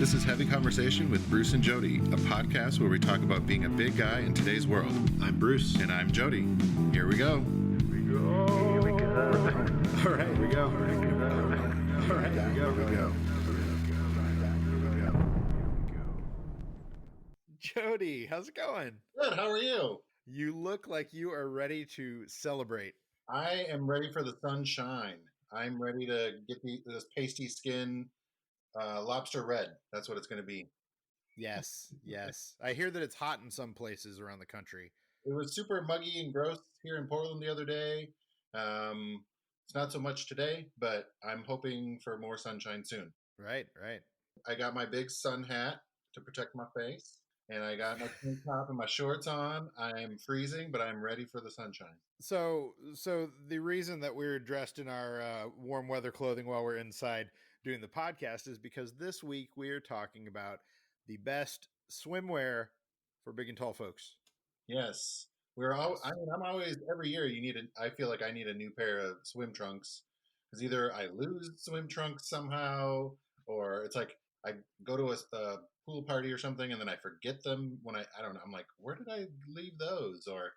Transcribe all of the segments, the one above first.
This is Heavy Conversation with Bruce and Jody, a podcast where we talk about being a big guy in today's world. I'm Bruce. And I'm Jody. Here we go. Here we go. All right, we go. All right, here we go. Jody, how's it going? Good. How are you? You look like you are ready to celebrate. I am ready for the sunshine. I'm ready to get this pasty skin lobster red. That's what it's going to be. Yes, yes. I hear that it's hot in some places around the country. It was super muggy and gross here in Portland the other day. It's not so much today, but I'm hoping for more sunshine soon. Right, right. I got my big sun hat to protect my face. And I got my tank top and my shorts on. I'm freezing, but I'm ready for the sunshine. So the reason that we're dressed in our warm weather clothing while we're inside doing the podcast is because this week we are talking about the best swimwear for big and tall folks. Yes, I'm always every year. I feel like I need a new pair of swim trunks because either I lose swim trunks somehow, or it's like I go to a pool party or something, and then I forget them when I don't know. I'm like, where did I leave those? Or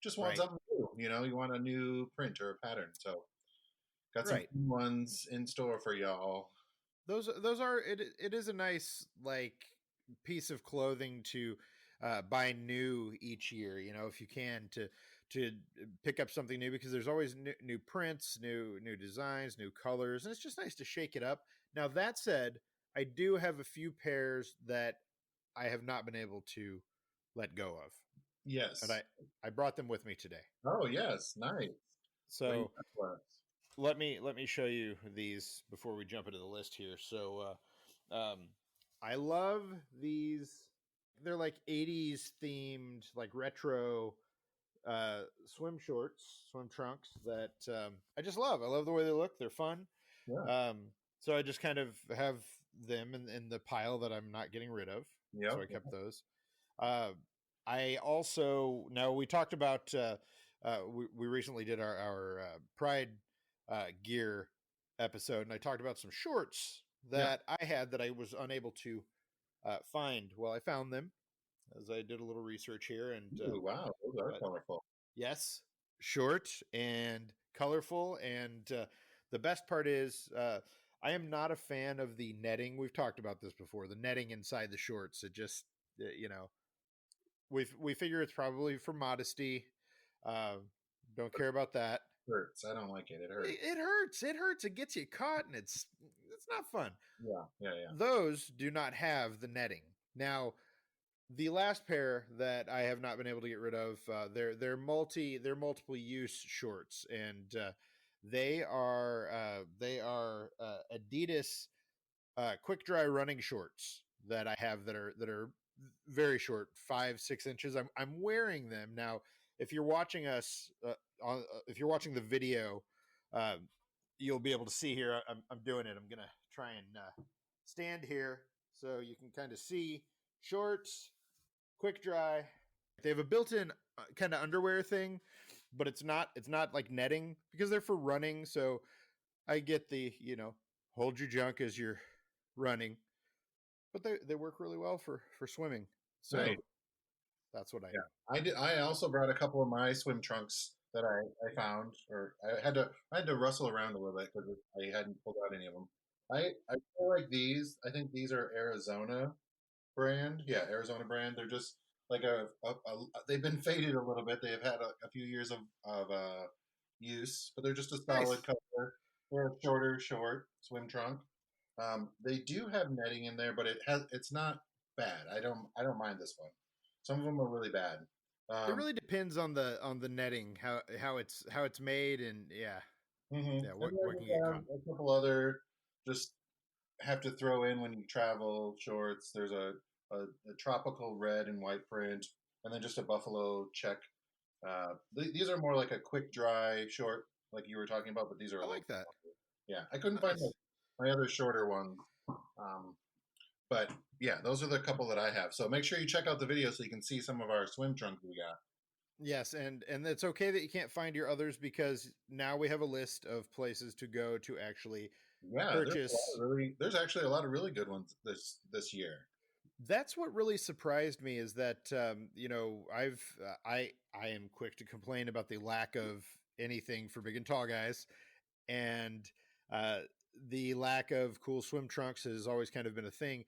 just want something new. You want a new print or a pattern. So got some fun ones in store for y'all. Those are it is a nice piece of clothing to buy new each year. If you can to pick up something new, because there's always new prints, new designs, new colors, and it's just nice to shake it up. Now that said, I do have a few pairs that I have not been able to let go of. Yes. But I brought them with me today. Oh, yes. Nice. So let me show you these before we jump into the list here. So I love these. They're like 80s themed, like retro swim trunks that I just love. I love the way they look. They're fun. Yeah. So I just kind of have them in the pile that I'm not getting rid of. Yep. So I kept those. I also, now we talked about, we recently did our Pride gear episode, and I talked about some shorts that I had that I was unable to find. Well, I found them as I did a little research here. And ooh, wow, those are colorful. Yes, short and colorful. And the best part is, I am not a fan of the netting. We've talked about this before. The netting inside the shorts. It just, we figure it's probably for modesty. Don't care about that. It hurts. I don't like it. It hurts. It hurts. It hurts. It gets you caught, and it's not fun. Yeah. Those do not have the netting. Now, the last pair that I have not been able to get rid of, they're multiple use shorts, and they are Adidas quick dry running shorts that I have that are very short, 5-6 inches. I'm wearing them now. If you're watching us if you're watching the video, you'll be able to see here. I'm doing it. I'm gonna try and stand here so you can kind of see. Shorts, quick dry. They have a built-in kind of underwear thing, but it's not like netting because they're for running. So I get the hold your junk as you're running, but they work really well for swimming. So that's what I did. I also brought a couple of my swim trunks that I found, or I had to rustle around a little bit because I hadn't pulled out any of them. I feel like these. I think these are Arizona brand. Yeah, Arizona brand. They're just like they've been faded a little bit. They've had a few years of use, but they're just a solid color. They're a short swim trunk. They do have netting in there, but it's not bad. I don't mind this one. Some of them are really bad. It really depends on the netting, how it's made, and what can get caught. A couple other just have to throw in when you travel shorts. There's a tropical red and white print, and then just a buffalo check. These are more like a quick dry short, like you were talking about, but these are I like that. Yeah, I couldn't find my other shorter ones. But yeah, those are the couple that I have. So make sure you check out the video so you can see some of our swim trunks we got. Yes, and it's okay that you can't find your others because now we have a list of places to go to actually Yeah, purchase. there's actually a lot of really good ones this year. That's what really surprised me is that I am quick to complain about the lack of anything for big and tall guys, and uh, the lack of cool swim trunks has always kind of been a thing.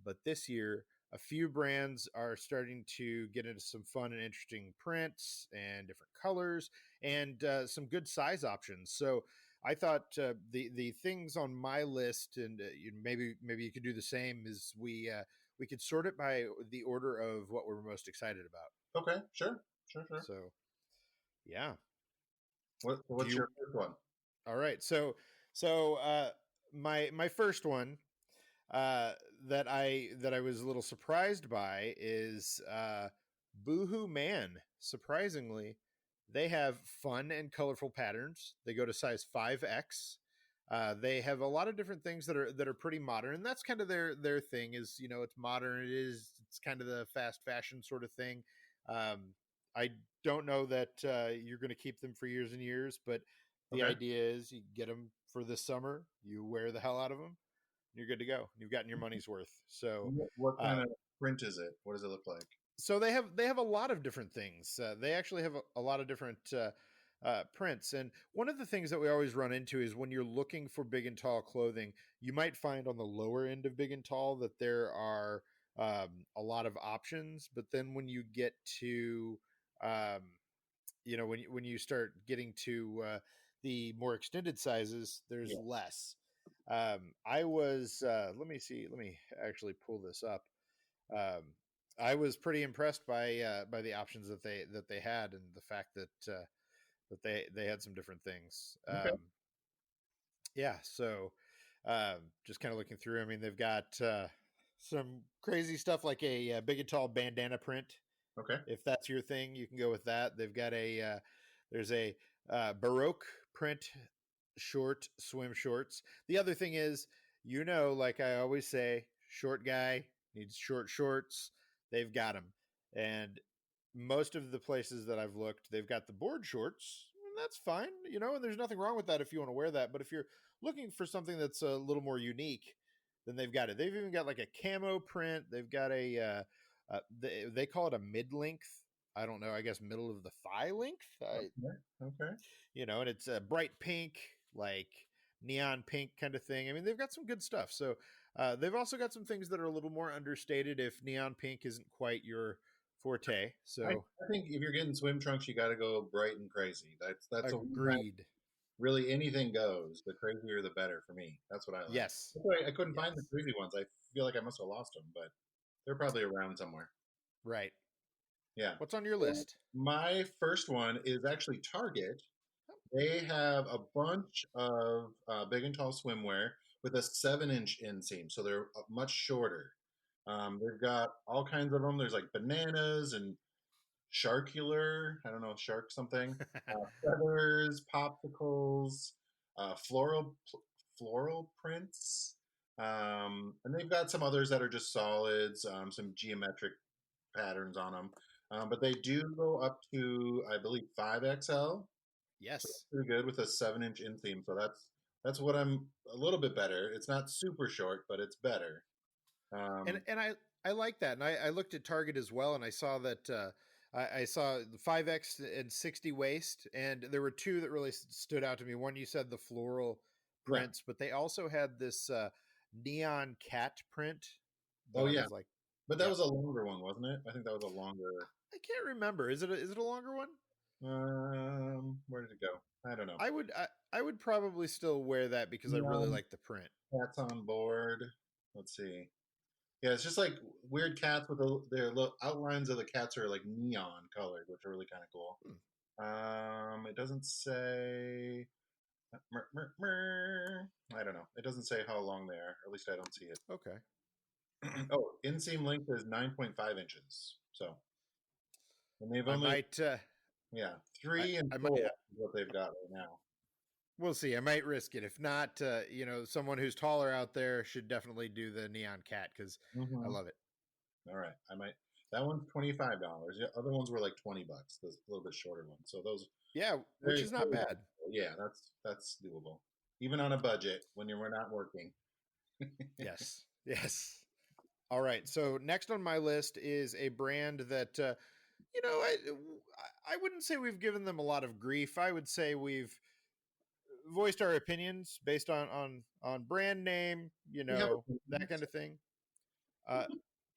But this year, a few brands are starting to get into some fun and interesting prints and different colors and some good size options. So I thought the things on my list, and maybe you could do the same, is we could sort it by the order of what we're most excited about. Okay, sure. So yeah, do What's you your first one? all right. So my first one uh, that I was a little surprised by is Boohoo Man. Surprisingly, they have fun and colorful patterns. They go to size 5X. They have a lot of different things that are pretty modern, and that's kind of their thing. Is it's modern. It's kind of the fast fashion sort of thing. I don't know that you're going to keep them for years and years, but the Okay. idea is you get them for this summer. You wear the hell out of them, you're good to go. You've gotten your money's worth. So, What uh, kind of print is it? What does it look like? so they have a lot of different things. They actually have a lot of different prints. And one of the things that we always run into is when you're looking for big and tall clothing, you might find on the lower end of big and tall that there are a lot of options. But then when you get to um, when you start getting to the more extended sizes, there's Yeah. less. I was let me actually pull this up. um, I was pretty impressed by the options that they had, and the fact that they had some different things. Okay. Yeah, so just kind of looking through, I mean, they've got some crazy stuff like a big and tall bandana print. Okay. If that's your thing, you can go with that. They've got there's a Baroque print short swim shorts. The other thing is, like I always say, short guy needs short shorts. They've got them. And most of the places that I've looked, they've got the board shorts. And that's fine, and there's nothing wrong with that if you want to wear that. But if you're looking for something that's a little more unique, then they've got it. They've even got like a camo print. They've got they call it a mid length. I don't know. I guess middle of the thigh length. Okay. Okay. And it's a bright pink, like neon pink kind of thing. I mean, they've got some good stuff. So they've also got some things that are a little more understated if neon pink isn't quite your forte. So I think if you're getting swim trunks, you got to go bright and crazy. That's a agreed. really anything goes. The crazier, the better for me. That's what I like. Yes. That's why I couldn't find the Yes. crazy ones. I feel like I must have lost them, but they're probably around somewhere. Right. Yeah. What's on your So list? my first one is actually Target. They have a bunch of big and tall swimwear with a 7-inch inseam, so they're much shorter. They've got all kinds of them. There's like bananas and sharkular. I don't know, shark something. Feathers, popsicles, floral prints, and they've got some others that are just solids, some geometric patterns on them. But they do go up to, I believe, 5XL. So that's Yes. pretty good with a 7-inch inseam. So that's what I'm a little bit better. It's not super short, but it's better. and Um, and I like that, and I looked at Target as well, and I saw that I saw the 5X and 60 waist, and there were two that really stood out to me. One, you said the floral yeah. prints, but they also had this neon cat print that Oh I yeah. was like, But that yep. was a longer one, wasn't it? I think that was a longer. I can't remember. Is it a longer one? Where did it go? I don't know. I would probably still wear that because I really Neon like the print. cats on board. Let's see. Yeah, it's just like weird cats with their little outlines of the cats are like neon colored, which are really kind of cool. Hmm, It doesn't say. I don't know. It doesn't say how long they are. Or at least I don't see it. okay. Oh, inseam length is 9.5 inches. So, and they've I only, might yeah, I, 3 and I might 4 is what they've got right now. we'll see. I might risk it. If not, someone who's taller out there should definitely do the neon cat because I Hmm. love it. All right, I might. That one's $25. The other ones were like $20. The little bit shorter ones. So those Yeah, which very, is not very bad. manageable. Yeah, that's doable. Even on a budget when we're not working. Yes, yes. All right. So next on my list is a brand that you know I wouldn't say we've given them a lot of grief. I would say we've voiced our opinions based on brand name, you We have know, that opinions. kind of thing. Uh,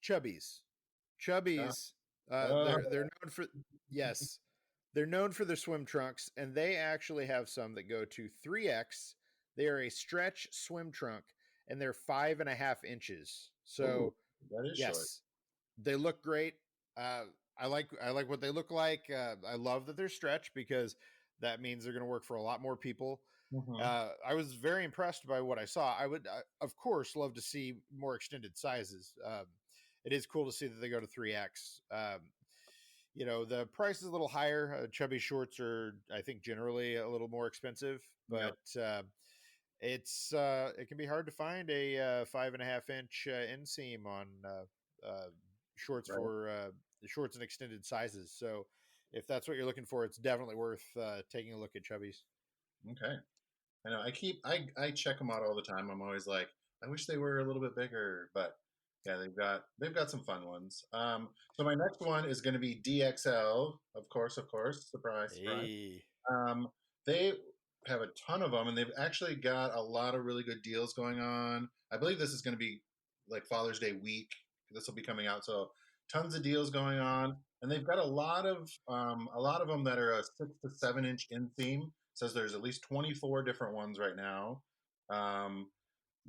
Chubbies, Uh, Chubbies. uh, They're known for yes, they're known for their swim trunks, and they actually have some that go to 3X. They are a stretch swim trunk, and they're 5.5 inches. oh, So that is short. yes, they look great. Uh, I like what they look like. I love that they're stretch because that means they're going to work for a lot more people. Hmm. I was very impressed by what I saw. I would, of course, love to see more extended sizes. It is cool to see that they go to 3X. You know, the price is a little higher. Chubby shorts are, I think, generally a little more expensive, Yep. but it can be hard to find a 5.5 inch inseam on shorts Right. for shorts and extended sizes. So if that's what you're looking for, it's definitely worth taking a look at Chubbies. Okay. I know. I check them out all the time. I'm always like, I wish they were a little bit bigger, but yeah, they've got some fun ones. So my next one is going to be DXL, of course, surprise, surprise. Hey, Um, they have a ton of them, and they've actually got a lot of really good deals going on. I believe this is going to be like Father's Day week. This will be coming out, so tons of deals going on, and they've got a lot of them that are a 6 to 7 inch inseam. It says there's at least 24 different ones right now. Um,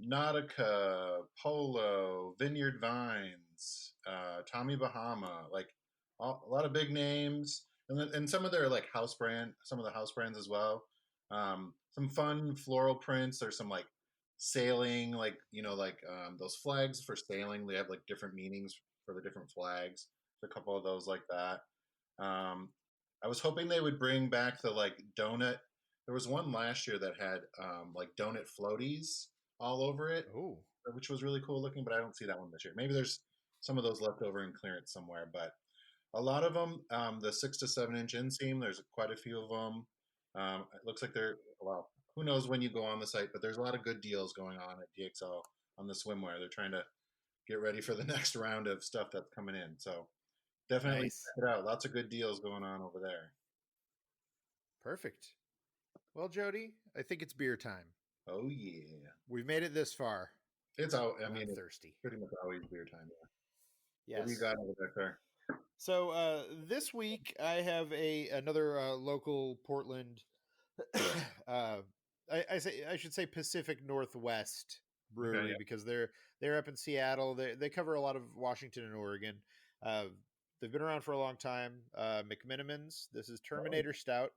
Nautica, Polo, Vineyard Vines, Tommy Bahama, like a lot of big names, and some of their like some of the house brands as well. Some fun floral prints. There's some like sailing, like those flags for sailing. They have like different meanings for the different flags. There's a couple of those like that. Um, I was hoping they would bring back the like donut. There was one last year that had like donut floaties all over it, oh, which was really cool looking. But I don't see that one this year. Maybe there's some of those left over in clearance somewhere. But a lot of them, the 6 to 7 inch inseam, there's quite a few of them. It looks like they're well. Who knows when you go on the site, but there's a lot of good deals going on at DXL on the swimwear. They're trying to get ready for the next round of stuff that's coming in. So definitely nice, check it out. Lots of good deals going on over there. perfect. Well, Jody, I think it's beer time. Oh yeah, We've made it this far, it's out. I and I'm mean, it's thirsty. pretty much always beer time. Yeah. What do you Yes. got over there, sir? So this week I have another local Portland. uh, I should say Pacific Northwest Okay, brewery yeah. because they're up in Seattle. They cover a lot of Washington and Oregon. Uh, they've been around for a long time. McMenamins. This is Oh, Terminator Stout,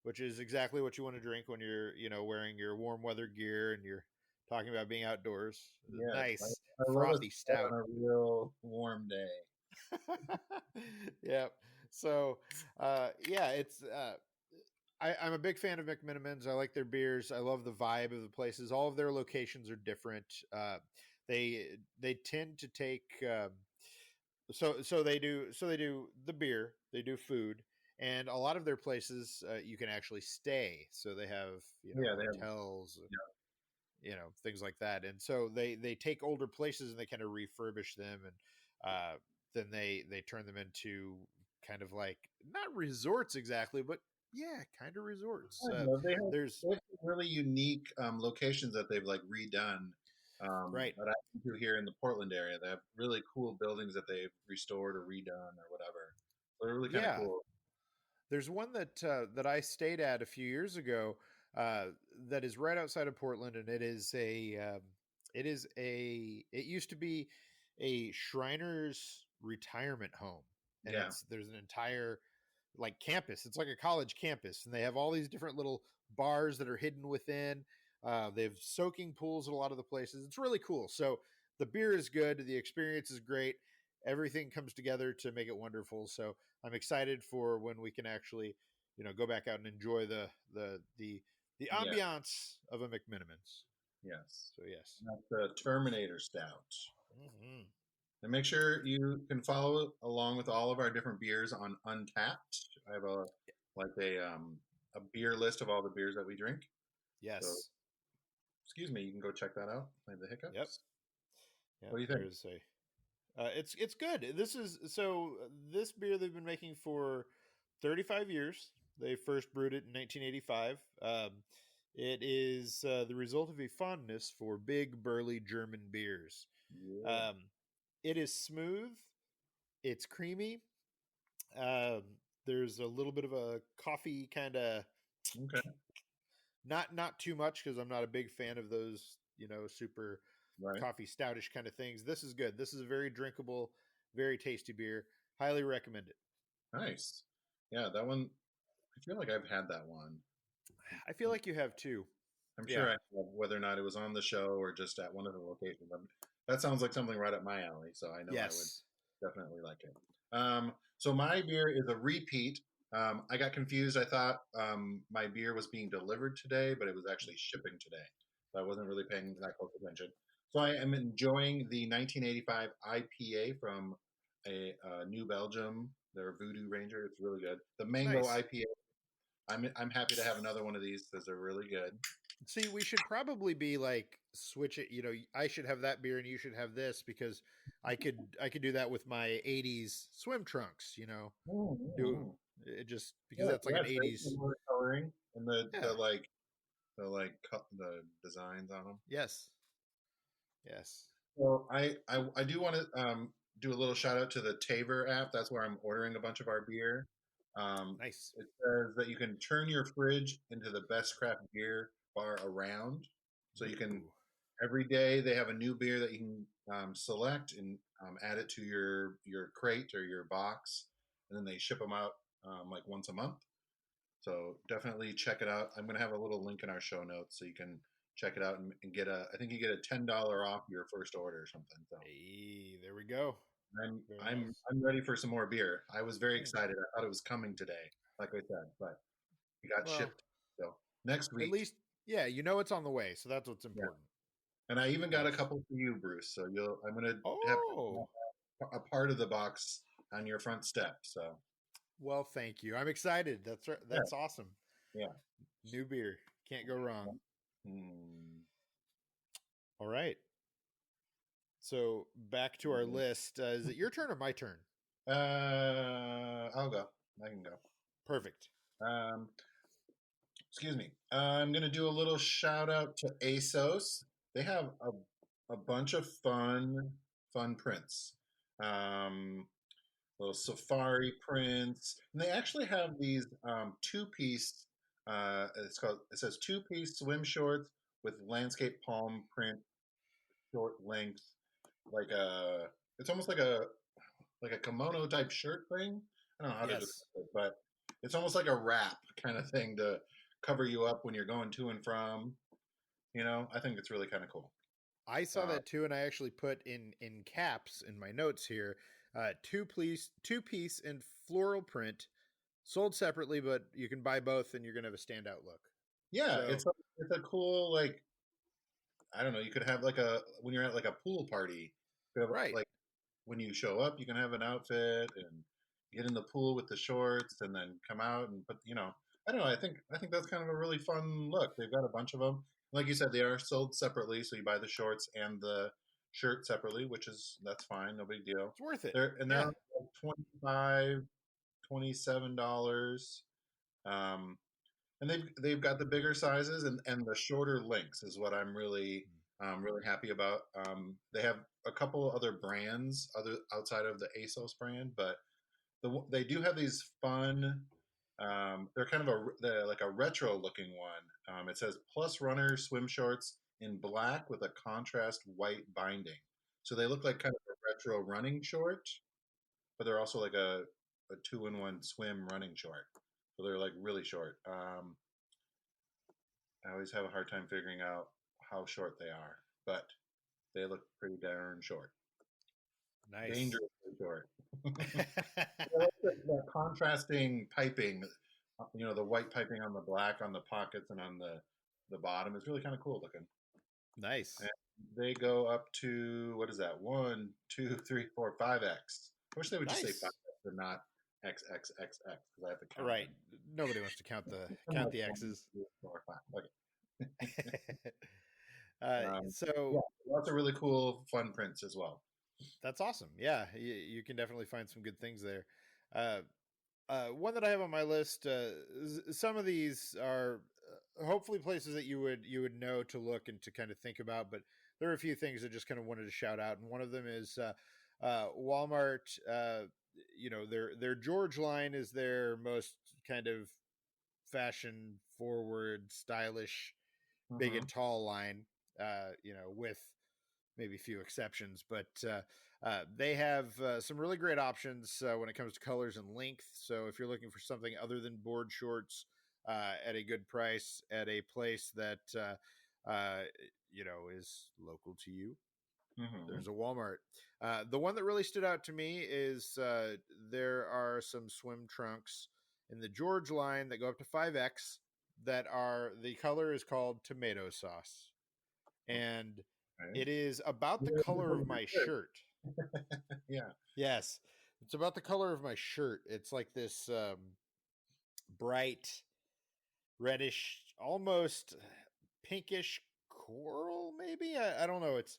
which is exactly what you want to drink when you're wearing your warm weather gear and you're talking about being outdoors. yes. Nice I love a frothy stout stout. on a real warm day. Yeah. So, yeah, I'm a big fan of McMenamins. I like their beers. I love the vibe of the places. All of their locations are different. They tend to take so they do the beer. They do food, and a lot of their places you can actually stay. So they have Yeah, they have. hotels, Yeah, things like that. And so they take older places and they kind of refurbish them, and then they turn them into kind of like not resorts exactly, but yeah, kind of resorts. kind of. There's They have some really unique locations that they've like redone. right, That I do here in the Portland area. They have really cool buildings that they've restored or redone or whatever. So they're really kind of yeah. cool. There's one that I stayed at a few years ago uh, that is right outside of Portland, and it used to be a Shriners retirement home, and Yeah, there's an entire like campus. It's like a college campus, and they have all these different little bars that are hidden within. They have soaking pools at a lot of the places. It's really cool. So the beer is good, the experience is great. Everything comes together to make it wonderful. So I'm excited for when we can actually, go back out and enjoy the yeah, ambiance of a McMenamins. yes. So yes. And that's the Terminator Stout. Mhm. And make sure you can follow along with all of our different beers on Untapped. I have a beer list of all the beers that we drink. So Yes. excuse me, you can go check that out. I have the Yep. hiccups. Yep. What do you think? There's a. It's good. This beer they've been making for 35 years. They first brewed it in 1985. It is the result of a fondness for big burly German beers. Yeah. Um, it is smooth. It's creamy. Um, there's a little bit of a coffee kind of, Okay. not too much because I'm not a big fan of those, super Right. coffee stoutish kind of things. This is good. This is a very drinkable, very tasty beer. Highly recommend it. Nice. Yeah, that one. I feel like I've had that one. I feel like you have too. I'm Yeah. sure I have, whether or not it was on the show or just at one of the locations. That sounds like something right up my alley, so I know I would Yes. definitely like it. So my beer is a repeat. I got confused. I thought my beer was being delivered today, but it was actually shipping today. So I wasn't really paying that close attention. So I am enjoying the 1985 IPA from New Belgium, their Voodoo Ranger. It's really good. The Mango Nice. IPA. I'm happy to have another one of these because they're really good. See, we should probably be like switch it. I should have that beer and you should have this because I could do that with my '80s swim trunks. Do Mm-hmm. it just because Yeah, that's like yeah, an it's very '80s. similar coloring and Yeah. the designs on them. Yes. Yes. Well, I do want to do a little shout out to the Taver app. That's where I'm ordering a bunch of our beer. Nice. It says that you can turn your fridge into the best craft beer bar around. So you can Ooh. every day they have a new beer that you can select and add it to your crate or your box, and then they ship them out like once a month. So definitely check it out. I'm going to have a little link in our show notes so you can check it out and get I think you get a $10 off your first order or something. So Hey, there we go. I'm Very I'm nice. I'm ready for some more beer. I was very Mm. excited. I thought it was coming today, like I said, but it got Well, shipped. So next at week, least, yeah, it's on the way, so that's what's yeah. important. And I even got a Nice. couple for you, Bruce. So I'm going to have Oh, a part of the box on your front step. So well, thank you. I'm excited. That's right. yeah, That's awesome. yeah. New beer. Can't go wrong. Hmm. All right. So back to our list. Is it your turn or my turn? I'll go. I can go. Perfect. Um, excuse me. I'm going to do a little shout out to ASOS. They have a bunch of fun prints. Um, little safari prints. And they actually have these two-piece, it says two-piece swim shorts with landscape palm print short length, like it's almost like a kimono type shirt thing. I don't know how to Yes. describe it, but it's almost like a wrap kind of thing to cover you up when you're going to and from. I think it's really kind of cool. I saw Uh, that too, and I actually put in caps in my notes here. Two piece and floral print, sold separately, but you can buy both, and you're gonna have a standout look. yeah, So it's a cool like I don't know. You could have like when you're at like a pool party. You could have right, like when you show up, you can have an outfit and get in the pool with the shorts, and then come out and put. I don't know. I think that's kind of a really fun look. They've got a bunch of them. Like you said, they are sold separately, so you buy the shorts and the shirt separately, that's fine, no big deal. it's worth it. They're Yeah, like 25 $27. Um, and they've got the bigger sizes and the shorter lengths is what I'm really happy about. They have a couple other brands other outside of the ASOS brand, but they do have these fun. They're kind of they're like a retro looking one. It says plus runner swim shorts in black with a contrast white binding, so they look like kind of a retro running short, but they're also like a 2-in-1 swim running short. So they're like really short. I always have a hard time figuring out how short they are, but they look pretty darn short. nice. Dangerously short. I like the contrasting piping, the white piping on the black on the pockets and on the bottom is really kind of cool looking. Nice. They go up to, what is that? 1, 2, 3, 4, 5x. I wish they would just say 5x Nice. and not XXXX because I have to count Right. them. Nobody wants to count I'm like the 1, X's. 2, 4, 5. Okay. So Yeah, lots of really cool, fun prints as well. that's awesome. Yeah, you can definitely find some good things there. Uh, one that I have on my list. Some of these are hopefully places that you would know to look and to kind of think about, but there are a few things that just kind of wanted to shout out, and one of them is Walmart. Their George line is their most kind of fashion forward, stylish, big Hmm. and tall line. With maybe a few exceptions, but they have some really great options when it comes to colors and length. So if you're looking for something other than board shorts at a good price at a place that is local to you, Hmm. there's a Walmart. The one that really stood out to me is there are some swim trunks in the George line that go up to 5X that are the color is called tomato sauce, and Okay. it is about the Yeah, color of my shirt. yeah. Yes, it's about the color of my shirt. It's like this bright reddish, almost pinkish coral. Maybe I don't know. It's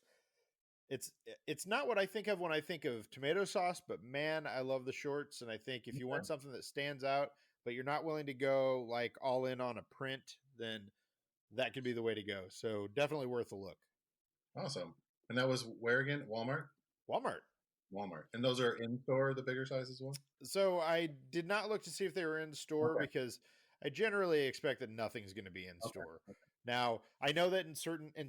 it's not what I think of when I think of tomato sauce, but man, I love the shorts, and I think if you want something that stands out, but you're not willing to go like all in on a print, then that could be the way to go. So definitely worth a look. Awesome. And that was where again? Walmart? Walmart. Walmart. And those are in store, the bigger size as well? So I did not look to see if they were in store Okay. because I generally expect that nothing's going to be in Okay. store. Now I know that in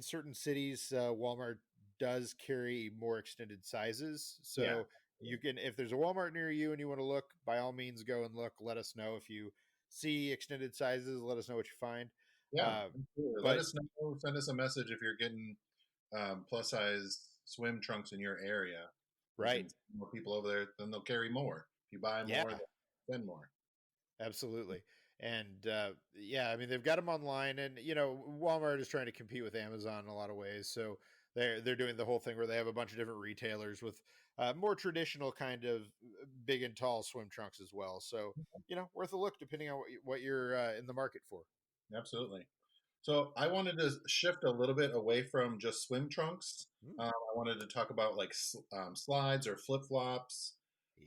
certain cities, Walmart does carry more extended sizes. Yeah. So you can, if there's a Walmart near you and you want to look, by all means go and look. Let us know if you see extended sizes. Let us know what you find. Yeah. Uh, Absolutely. Let but us know. Send us a message if you're getting plus size swim trunks in your area. We right, can send more people over there, then they'll carry more. If you buy yeah. more, they'll spend more. Absolutely. And yeah, I mean they've got them online, and Walmart is trying to compete with Amazon in a lot of ways. So they're doing the whole thing where they have a bunch of different retailers with more traditional kind of big and tall swim trunks as well. So worth a look depending on what you're in the market for. Absolutely. So I wanted to shift a little bit away from just swim trunks. Mm. I wanted to talk about like slides or flip flops.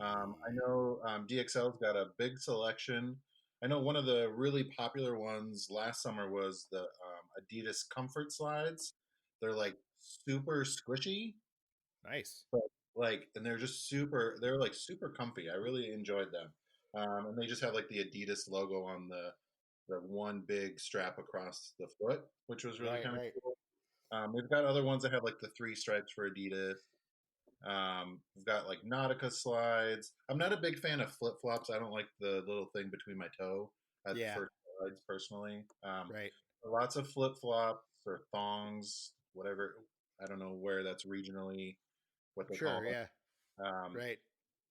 I know DXL's got a big selection. I know one of the really popular ones last summer was the Adidas Comfort slides. They're like super squishy, Nice. but like, and they're just super. They're like super comfy. I really enjoyed them, and they just have like the Adidas logo on the one big strap across the foot, which was really Right. kind of Right. cool. We've got other ones that have like the three stripes for Adidas. We've got like Nautica slides. I'm not a big fan of flip flops. I don't like the little thing between my toe. I Yeah. prefer slides personally. Right. Lots of flip flops or thongs, whatever. I don't know where that's regionally what they call Sure. Yeah. them. Right.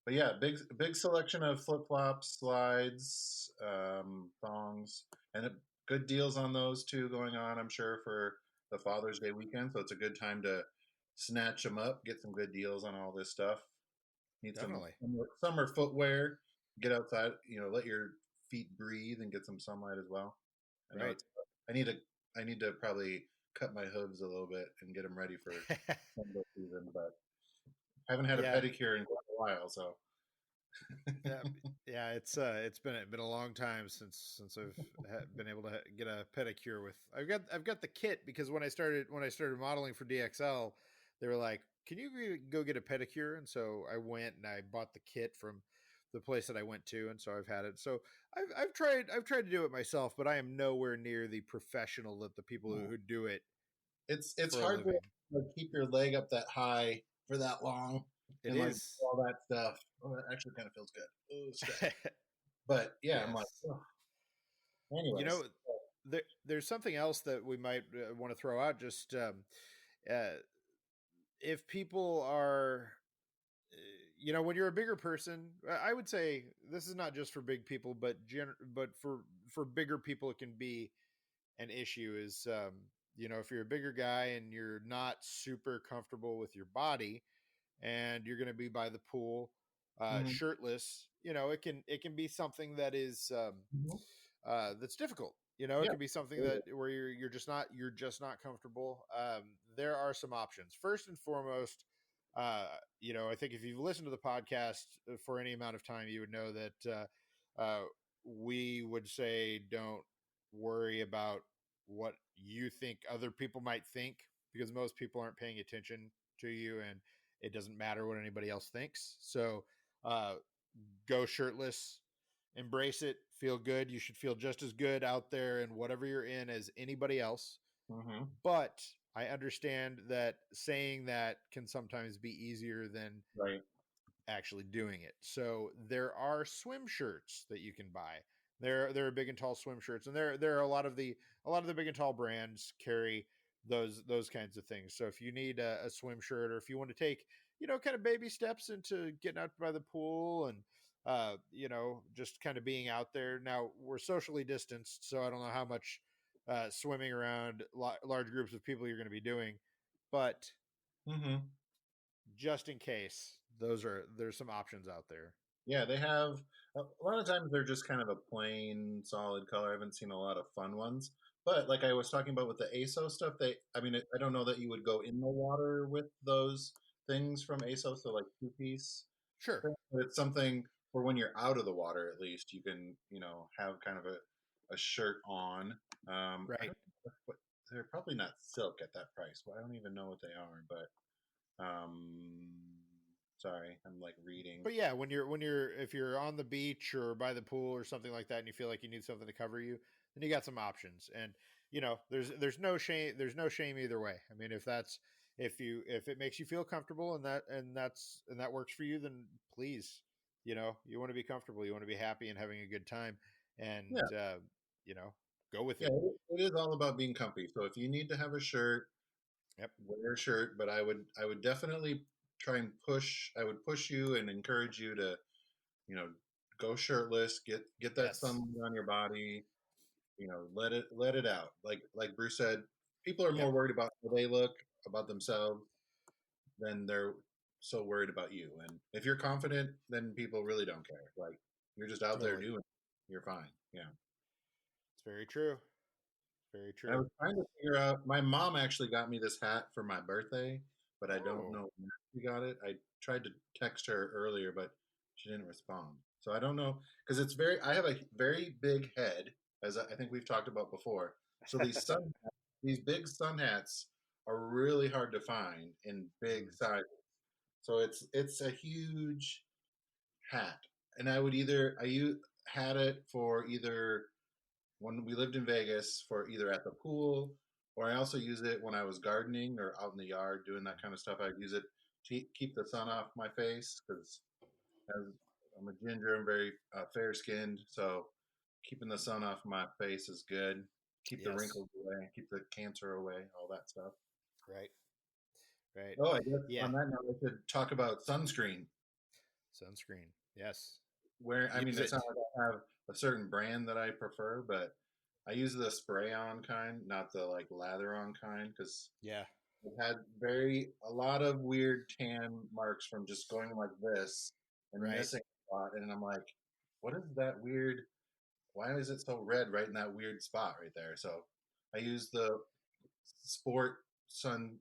But yeah, big selection of flip flops, slides, thongs, and good deals on those too going on. I'm sure for the Father's Day weekend, so it's a good time to snatch them up, get some good deals on all this stuff. Need some Definitely. summer footwear. Get outside, let your feet breathe and get some sunlight as well. I know Right. it's. I need to. I need to probably cut my hooves a little bit and get them ready for summer season, but I haven't had a Yeah. pedicure in quite a while, so. Yeah, yeah, it's been a long time since I've been able to get a pedicure with. I've got the kit because when I started modeling for DXL, they were like, "Can you go get a pedicure?" And so I went and I bought the kit from the place that I went to, and so I've had it. So I've tried to do it myself, but I am nowhere near the professional that the people who do it It's for a hard to living. keep your leg up that high for that long It and like is. all that stuff. Oh, that actually kind of feels good. Oh, stretch. But yeah, I'm like, Yes. ugh. You Anyways, know, there's something else that we might want to throw out. Just uh, if people are, when you're a bigger person, I would say this is not just for big people, but but for bigger people, it can be an issue. Is if you're a bigger guy and you're not super comfortable with your body, and you're going to be by the pool, Hmm. shirtless, it can be something that is Hmm. that's difficult. It Yeah. can be something that where you're just not comfortable. There are some options. First and foremost, I think if you've listened to the podcast for any amount of time, you would know that we would say don't worry about what you think other people might think, because most people aren't paying attention to you, and it doesn't matter what anybody else thinks. So uh, go shirtless, embrace it, feel good. You should feel just as good out there in whatever you're in as anybody else. Hmm. But I understand that saying that can sometimes be easier than Right. actually doing it. So there are swim shirts that you can buy. There are big and tall swim shirts, and there are a lot of the big and tall brands carry those kinds of things. So if you need a swim shirt, or if you want to take kind of baby steps into getting out by the pool, and just kind of being out there. Now we're socially distanced, so I don't know how much swimming around large groups of people you're going to be doing, but Hmm. just in case, there's some options out there. Yeah, they have a lot of times they're just kind of a plain solid color. I haven't seen a lot of fun ones. But like I was talking about with the ASO stuff, I mean, I don't know that you would go in the water with those things from ASO, so like two piece Sure. thing. But it's something for when you're out of the water, at least you can, have kind of a shirt on. I Right. don't know what, they're probably not silk at that price. Well, I don't even know what they are, but sorry, I'm like reading. But yeah, when you're if you're on the beach or by the pool or something like that, and you feel like you need something to cover you, then you got some options. And there's no shame either way. I mean, if it makes you feel comfortable, and that works for you, then please, you want to be comfortable, you want to be happy and having a good time, and Yeah, you know go with yeah, it. it is all about being comfy. So if you need to have a shirt, Yep. wear a shirt. But I would definitely try and push. I would push you and encourage you to, you know, go shirtless. Get that Yes. sunlight on your body. Let it out. Like Bruce said, people are Yep. more worried about how they look, about themselves, than they're so worried about you. And if you're confident, then people really don't care. Like you're just out there Totally. doing it. You're fine. Yeah. It's very true. Very And I true. was trying to figure out. My mom actually got me this hat for my birthday, but I don't Oh. know when she got it. I tried to text her earlier, but she didn't respond. So I don't know because it's very. I have a very big head, as I think we've talked about before. So these big sun hats are really hard to find in big Mm. sizes. So it's a huge hat, and I had it for either when we lived in Vegas for either at the pool, or I also use it when I was gardening or out in the yard doing that kind of stuff. I'd use it to keep the sun off my face because as I'm a ginger, I'm very fair skinned, so keeping the sun off my face is good. Keep the Yes. wrinkles away, keep the cancer away, all that stuff. Right. Right. Oh, I guess Yeah. on that note, I should talk about sunscreen. Sunscreen. Yes. Where I mean, Use it's it. not like I have a certain brand that I prefer, but I use the spray on kind, not the like lather on kind, because Yeah. I've had a lot of weird tan marks from just going like this and Right. missing a spot, and I'm like, what is that weird? Why is it so red right in that weird spot right there? So I use the sport sun,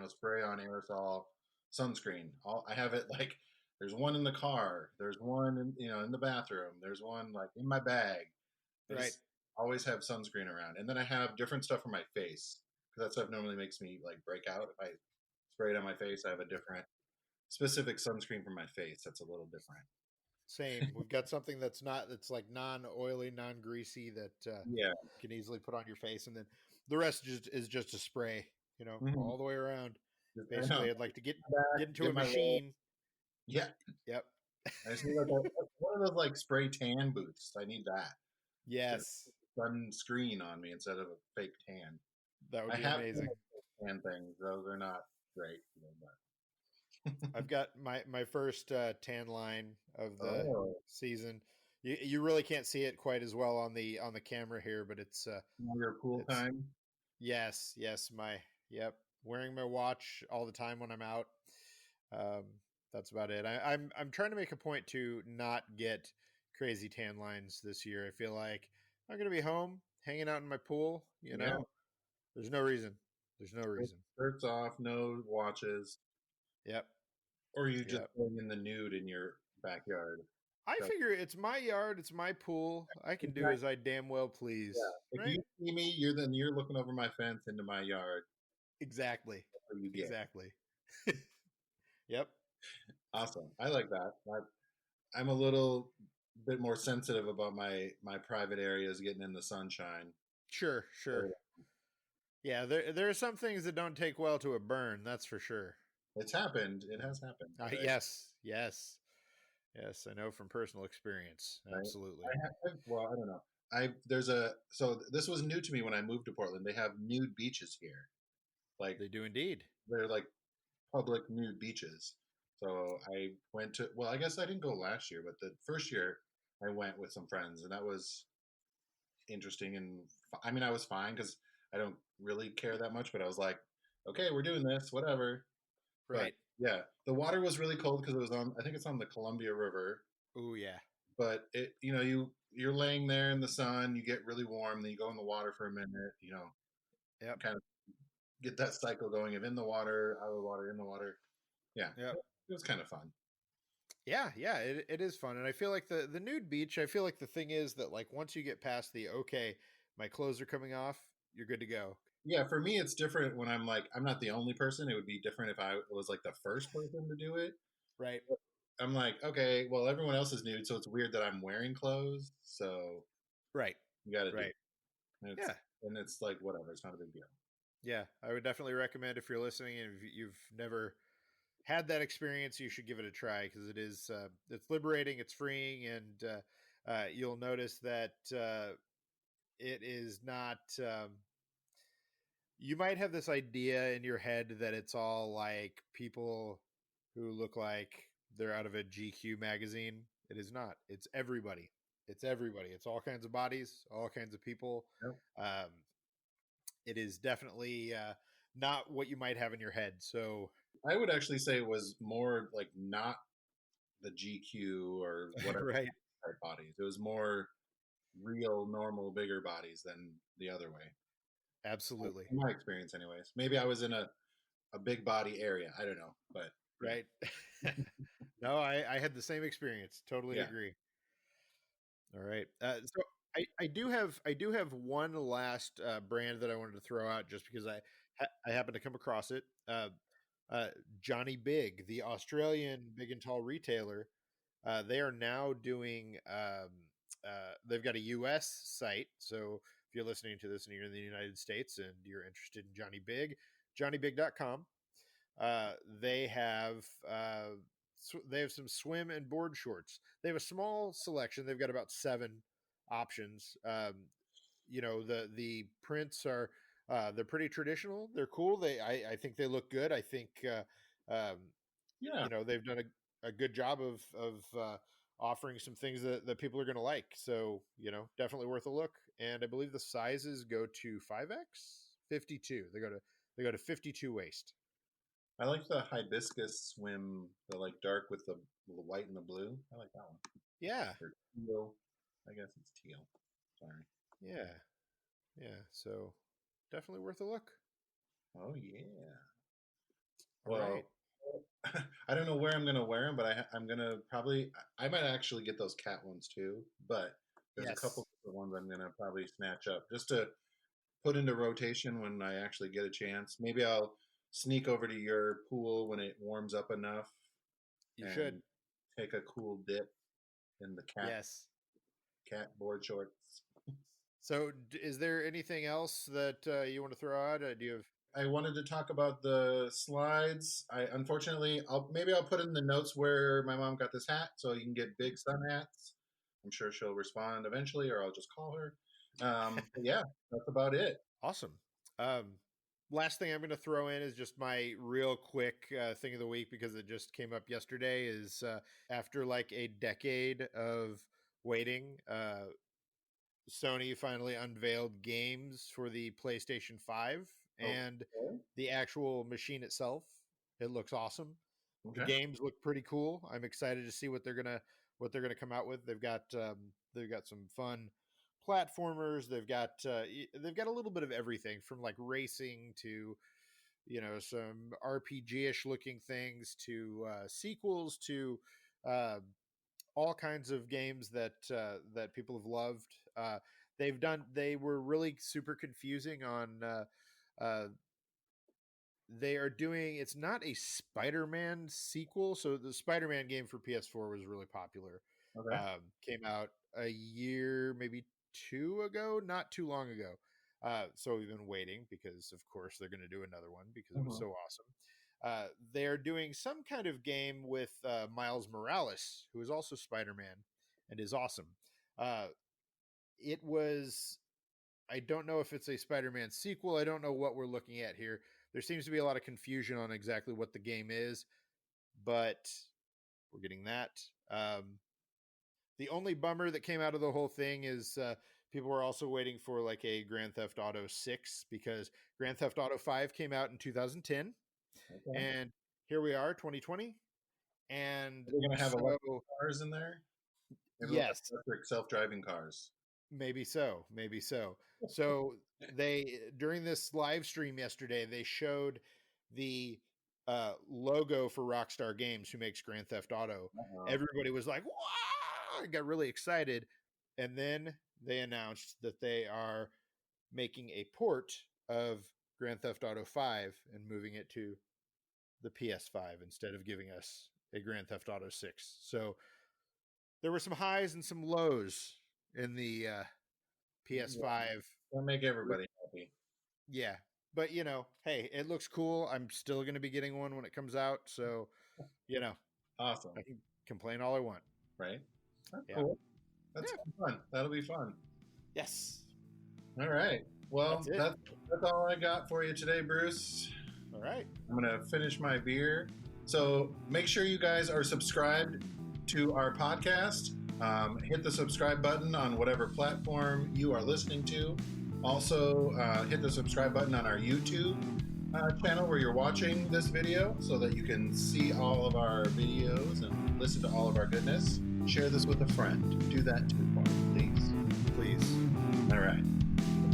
spray on aerosol sunscreen. I have it like there's one in the car, there's one in the bathroom, there's one like in my bag. I Right. just always have sunscreen around, and then I have different stuff for my face because that stuff normally makes me like break out. If I spray it on my face, I have a different specific sunscreen for my face that's a little different. Same. We've got something that's like non-oily, non-greasy, that Yeah. you can easily put on your face, and then the rest is just a spray. Hmm. All the way around. I know. Basically, I'd like to get My back, get into get a my roll. machine. Yeah. Yep. I just need like one of those like spray tan boots. I need that. To Yes. sunscreen on me instead of a fake tan. That would I be have amazing. fake tan things. Those are not great. I've got my first tan line of the Oh, season. You really can't see it quite as well on the camera here, but it's your pool it's time. Yes, yes, yep, wearing my watch all the time when I'm out. Um, that's about it. I'm trying to make a point to not get crazy tan lines this year. I feel like I'm gonna be home hanging out in my pool. Yeah, There's no reason. There's no reason. shirts off, no watches, Yep, or you just yep. going in the nude in your backyard. I So, figure it's my yard, it's my pool. I can do exactly, as I damn well please, yeah. If right? you see me, you're looking over my fence into my yard. Exactly, That's what you get. exactly. Yep. Awesome. I like that. I'm a little bit more sensitive about my private areas getting in the sunshine. Sure, sure. Yeah, there are some things that don't take well to a burn. That's for sure. It's happened. It has happened. But Yes, yes, yes. I know from personal experience. Absolutely. well, I don't know. There's a so this was new to me when I moved to Portland. They have nude beaches here. Like They do indeed. they're like public nude beaches. So I went to well, I guess I didn't go last year, but the first year I went with some friends, and that was interesting. And I mean, I was fine because I don't really care that much, but I was like, okay, we're doing this, whatever. But Right. yeah, the water was really cold because it was on. I think it's on the Columbia River. Oh yeah. But you're laying there in the sun, you get really warm, then you go in the water for a minute, Yep. kind of get that cycle going of in the water, out of the water, in the water. Yeah, Yep. it was kind of fun. Yeah, yeah, it is fun. And I feel like the nude beach, I feel like the thing is that like once you get past the okay, my clothes are coming off, you're good to go. Yeah, for me, it's different when I'm like, I'm not the only person. It would be different if I was like the first person to do it. Right. I'm like, okay, well, everyone else is nude, so it's weird that I'm wearing clothes. So Right. you got to do Right. it. And Yeah. it's like, whatever, it's not a big deal. Yeah. I would definitely recommend if you're listening and if you've never had that experience, you should give it a try because it is it's liberating, it's freeing, and you'll notice that it is not. You might have this idea in your head that it's all like people who look like they're out of a GQ magazine. It is not. It's everybody. It's everybody. It's all kinds of bodies, all kinds of people. Yep. Um, it is definitely not what you might have in your head. So, I would actually say it was more like not the GQ or whatever right. type bodies. It was more real, normal, bigger bodies than the other way. Absolutely. In my experience, anyways. Maybe I was in a big body area. I don't know, but Right. No, I had the same experience. Totally yeah. agree. All right. So I do have one last brand that I wanted to throw out just because I happened to come across it. Uh, Johnny Big, the Australian big and tall retailer, they are now doing. They've got a U.S. site, so if you're listening to this and you're in the United States and you're interested in Johnny Big, JohnnyBig.com. Uh, they have they have some swim and board shorts. They have a small selection. They've got about 7 options. The prints are they're pretty traditional. They're cool. I think they look good. I think Yeah. they've done a good job of offering some things that people are going to like. So definitely worth a look. And I believe the sizes go to 5X 52. They go to 52 waist. I like the hibiscus swim, the like dark with the white and the blue. I like that one. Yeah, Or teal. I guess it's teal. Sorry. yeah, yeah. So definitely worth a look. Oh yeah. All right. Well, I don't know where I'm gonna wear them, but I'm gonna probably I might actually get those cat ones too. But there's a couple Yes, of ones I'm gonna probably snatch up just to put into rotation when I actually get a chance. Maybe I'll sneak over to your pool when it warms up enough you should. and take a cool dip in the Yes. cat board shorts. So, is there anything else that you want to throw out? Do you have? I wanted to talk about the slides. I unfortunately, I'll put in the notes where my mom got this hat, so you can get big sun hats. I'm sure she'll respond eventually, or I'll just call her. But yeah, that's about it. Awesome. Um, Last thing I'm going to throw in is just my real quick thing of the week because it just came up yesterday. Is after like a decade of waiting, Sony finally unveiled games for the PlayStation 5 and Okay. the actual machine itself. It looks awesome. The Okay. games look pretty cool. I'm excited to see what they're gonna come out with. They've got some fun platformers. They've got a little bit of everything from like racing to some RPG-ish looking things to sequels to uh, all kinds of games that people have loved. They were really super confusing on. Uh, they are doing. It's not a Spider-Man sequel. So the Spider-Man game for PS4 was really popular. Okay. Came out a year, maybe two ago, not too long ago. So we've been waiting because, of course, they're going to do another one because it was Mhm. so awesome. They're doing some kind of game with Miles Morales, who is also Spider-Man and is awesome. Uh, it was. I don't know if it's a Spider-Man sequel. I don't know what we're looking at here. There seems to be a lot of confusion on exactly what the game is, but we're getting that. The only bummer that came out of the whole thing is people were also waiting for like a Grand Theft Auto 6 because Grand Theft Auto 5 came out in 2010 Okay. and here we are 2020 and Are they going to have so electric cars in there? Maybe we'll have yes, electric self-driving cars. maybe so. So they during this live stream yesterday they showed the logo for Rockstar Games, who makes Grand Theft Auto. Uh-oh. Everybody was like, "Wow!" and got really excited, and then they announced that they are making a port of Grand Theft Auto 5 and moving it to the PS5 instead of giving us a Grand Theft Auto 6. So there were some highs and some lows in the Yeah. PS5. That'll make everybody happy. Yeah. But, hey, it looks cool. I'm still going to be getting one when it comes out. So, you know, Awesome. I can complain all I want. Right? That's Yeah. cool. That's Yeah. fun. That'll be fun. Yes. All right. Well, That's it. that's all I got for you today, Bruce. All right. I'm going to finish my beer. So make sure you guys are subscribed to our podcast. Hit the subscribe button on whatever platform you are listening to. Also, hit the subscribe button on our YouTube channel where you're watching this video so that you can see all of our videos and listen to all of our goodness. Share this with a friend. Do that too, please. Please. All right.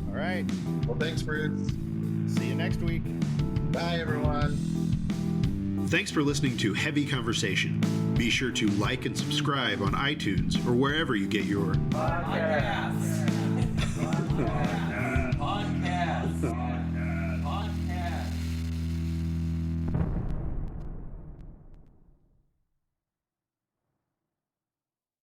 All right. Well, thanks, Bruce. See you next week. Bye, everyone. Thanks for listening to Heavy Conversation. Be sure to like and subscribe on iTunes or wherever you get your Podcast.